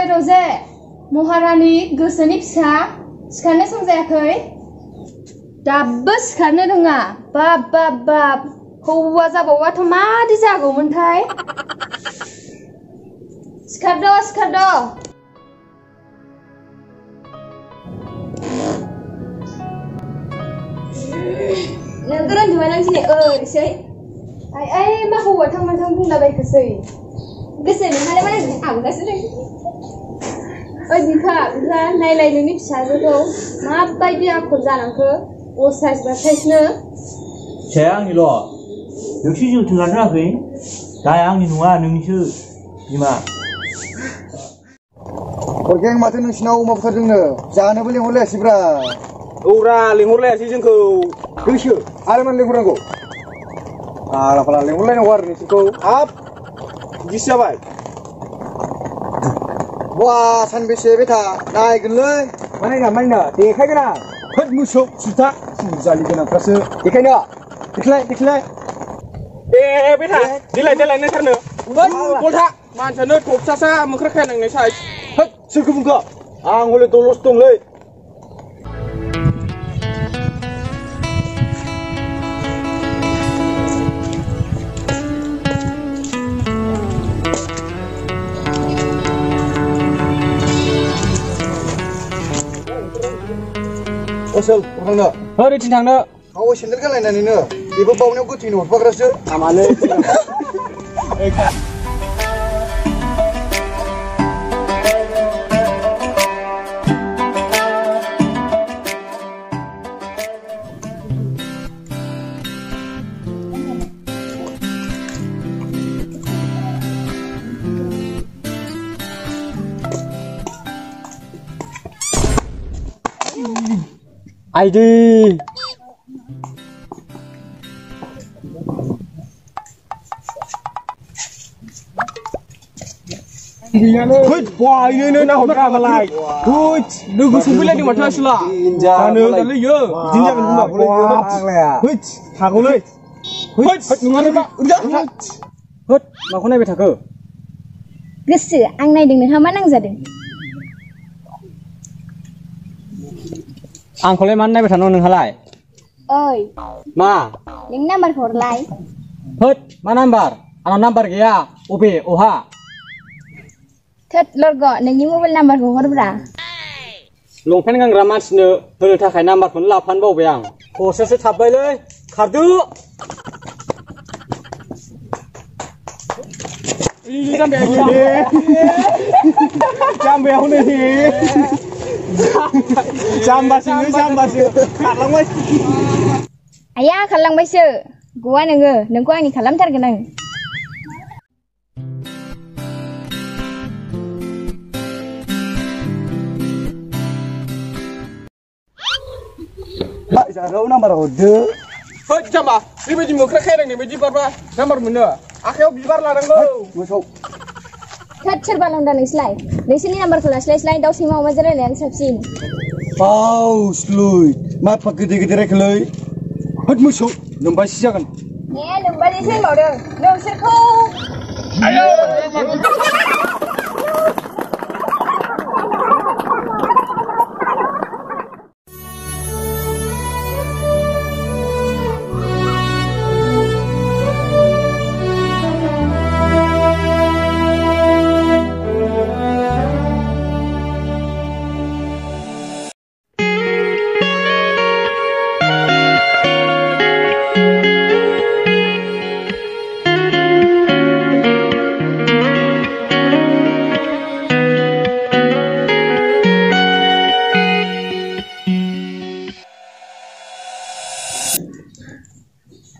रजे महारानी गोसोनि फिसा सिखारनो सम जायाखै दाबो सिखारनो रोङा बाब बाब बाब हौवा जाबावाथ' मादि जागौमोनथाय सिखारद' नोगोर उन्दुबाय नों दिनै ओरैसै आइ मा हौवा थां बुंलाबायखोसै गोसो नोंहालाय मा नायदों आंगासो ओइ बिफा नायलाय नोंनि फिसाजोखौ माबायदि आखल जालांखो असाइस बासाइसनो फिसाया आंनिल' नोंसो जोथोन लानो रोङाखै दाया आंनि नङा नोंनिसो बिमा अरगें माथो नोंसिनाव अमा बुथारदोंनो जानोबो लेंहरलायासैब्रा औरा लेंहरलायासै जोंखौ दोंसो आरो मानो लेंहरनांगौ फाला फाला लेंहरलायनांगौ आरो नोंसोरखौ हाब बिदिसो जाबाय वा सानबेसे बेथा नायगोनलै मानायना देखायगोन आं होद मोसौ सुथा जालि गोनांफ्रासो देखायनो देखलाय ए बेथा देलाय नोंथारनो गलथा मानसियानो थबसासा मोख्रा खायनांनाय साइज होद सोरखौ बुंखो आं हले दल'सो दंलै सोल थांनो ओरैथिं थांनो बावै सेन्देल गानलायनानैनो बेबो बावनायाव गोथैनो हरफाग्रासो आमालै आइदै वायनो ना हरग्रा मालाय होद लोगो सफैलायदों माथो आसोला जानो दालैयो बिदिनो जागोन होनबा होद थागौलै होद नङा मा होद माखौ नायबाय थाखो गोसो आं नायदों नोंहा मा नांजादों आंखौलाय मानो नायबाय थानांगौ नोंहालाय ओइ मा नोंनि नाम्बारखौ हरलाय होद मा नाम्बार आंनाव नाम्बार गैया अबे अहा थोद लरग' नोंनि मबाइल नाम्बारखौ हरब्रा लंपेन्ट गानग्रा मानसिनो होनो थाखाय नाम्बारखौनो लाफानो बावबाय आं खरसासो थाबबायलै खारदो जाम्बायाव नै जाम्बासो खारलांबाय आया खारलांबायसो गवा नोङो नोंखौ आंनि खालामथारगोन आं जागाव नाम्बार हरदो होद जाम्बा बेबायदि मोख्रा खायरांनाय बायदि बारबा नाम्बार मोनो आखायाव बिबार लानांगौ मोसौ थोद सोरबा लंदा नोंसोरलाय नोंसोरनि नाम्बारखौ लास्लाय दाउ सैमा अमाजों रायलायनायानो साबसिन बावसलै मा एफा गोदै रायखोलै होद मोसौ नोंबासो जागोन नोंबादिसो होनबावदों नोंसोरखौ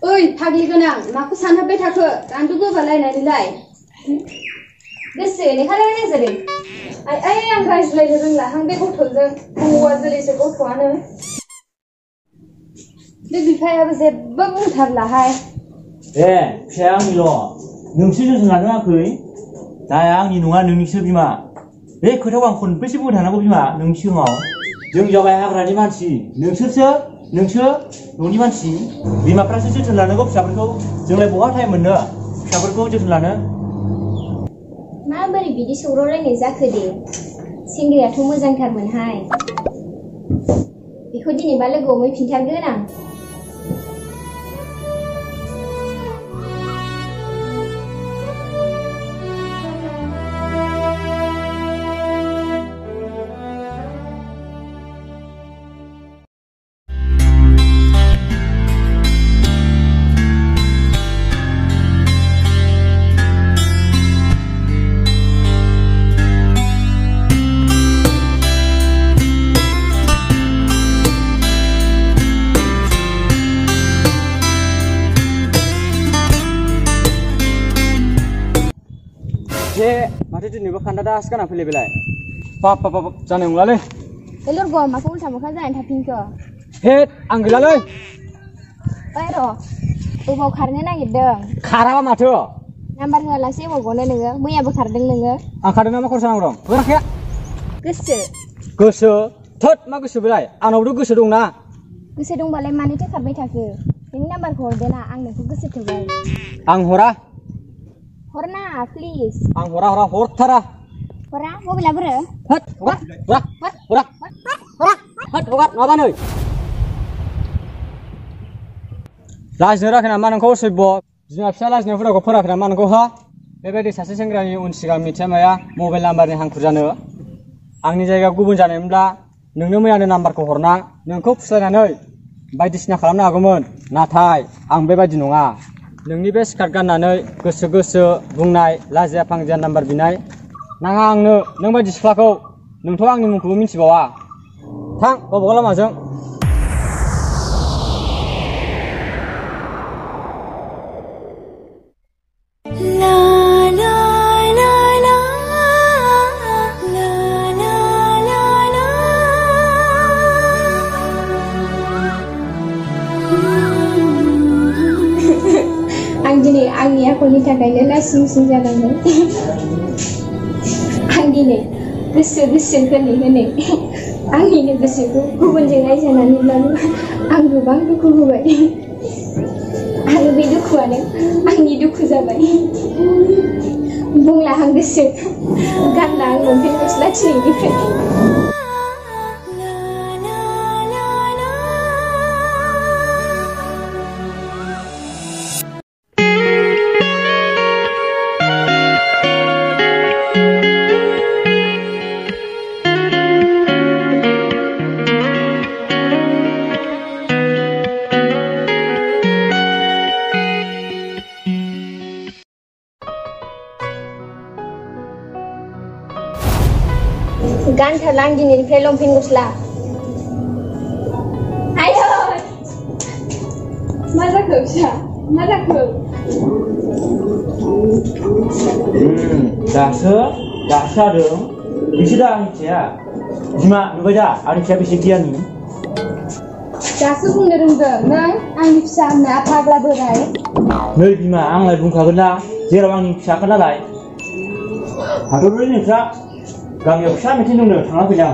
ओइ फाग्लि गोनां माखौ सानहाबबाय थाखो गान्दु गोबालायनानैलाय गोसो लेखालाय नायजादों आइ आं रायज्लायनो रोंलाहां बे गथ'जों हौवा जोलैसो गथ'आनो बे बिफायाबो जेबो बुंथारलाहाय ए फिसाया आंनिल' नोंसो जोथोन लानो रोङाखै दाया आंनि नङा नोंनिसो बिमा बे खोथाखौ आं खनबेसे बुंबाय थानांगौ बिमा नोंनि सिगाङाव जों जाबाय हाग्रानि मानसि नोंसो न'नि मानसि बिमाफ्रासो जोथोन लानांगौ फिसाफोरखौ जोंलाय बहा टाइम मोननो फिसाफोरखौ जोथोन लानो माबोरै बिदि सौरावलायनाय जाखो दे सेंग्रायाथ' मोजांथारमोनहाय बेखौ दिनैबा लोगोआव मोनफिनथारगोन आं माथो दिनैबो खान्दा दास गाना फैलायबाय बाप जानाय नंलालै बे लरग'आ माखौ उल्था मोखां जानानै थाफिनखो हेद आं गैलालै ओइ र' अबाव खारनो नागिरदों खाराबा माथो नाम्बार होआलासे अबाव गनो नोङो मैयाबो खारदों नोङो आं खारदों ना मा खरसा नांगौ दं होनाखैया गोसो थोद मा गोसो बेलाय आंनावबोथ' गोसो दंना गोसो दंबालाय मानोथो खारबाय थाखो नोंनि नाम्बारखौ हरदो ना आं नोंखौ गोसो थोबाय आं हरा हरना प्लिज आं हरथारा हरा मबाइला बोरो हट हगार नङाबा नै लाजिनो राखै नामा नोंखौ सैब्य बिमा फिसा लाजिनाय हुदाखौ फोराखै नामा नोंखौ हा बेबायदि सासे सेंग्रानि उन सिगां मिथिया माया मबाइल नाम्बारनि हांखुर जानो आंनि जायगायाव गुबुन जानायमोनब्ला नोंनो मैयानो नाम्बारखौ हरना नोंखौ फुस्लायनानै बायदिसिना खालामनो हागौमोन नाथाय आं बेबायदि नङा नोंनि बे स्कार्ट गाननानै गोसो बुंनाय लाजिया फांजिया नाम्बार बिनाय नाङा आंनो नों बायदि सिख्लाखौ नोंथ' आंनि मुंखौबो मिथिबावा थां गावबागाव लामाजों आं दिनै आंनि आखलनि थाखायनो लासिं जालांबाय आं दिनै गोसो होनै आंनिनो गोसोखौ गुबुनजों रायजानानैब्लाबो आं गोबां दुखु होबाय आरो बे दुखुआनो आंनि दुखु जाबाय बुंला आं गोसो गानला आं लंपेन्ट गस्ला दिनैनिफ्राय गानथारला आं दिनैनिफ्राय लंपेन्ट गस्ला आयै मा जाखो फिसा मा जाखो दासो जादों बिसोर आंनि फिसाया बिमा नुबाय दा आंनि फिसाया बेसे गियानि दासो बुंनो रोंदों नों आंनि फिसा होनना फाग्ला बोराय नै बिमा आंलाय बुंखागोन ना जेराव आंनि फिसाखा नालाय हाथरबाय नोंस्रा गामियाव फिसा मिटिं दंनो थांना फैदां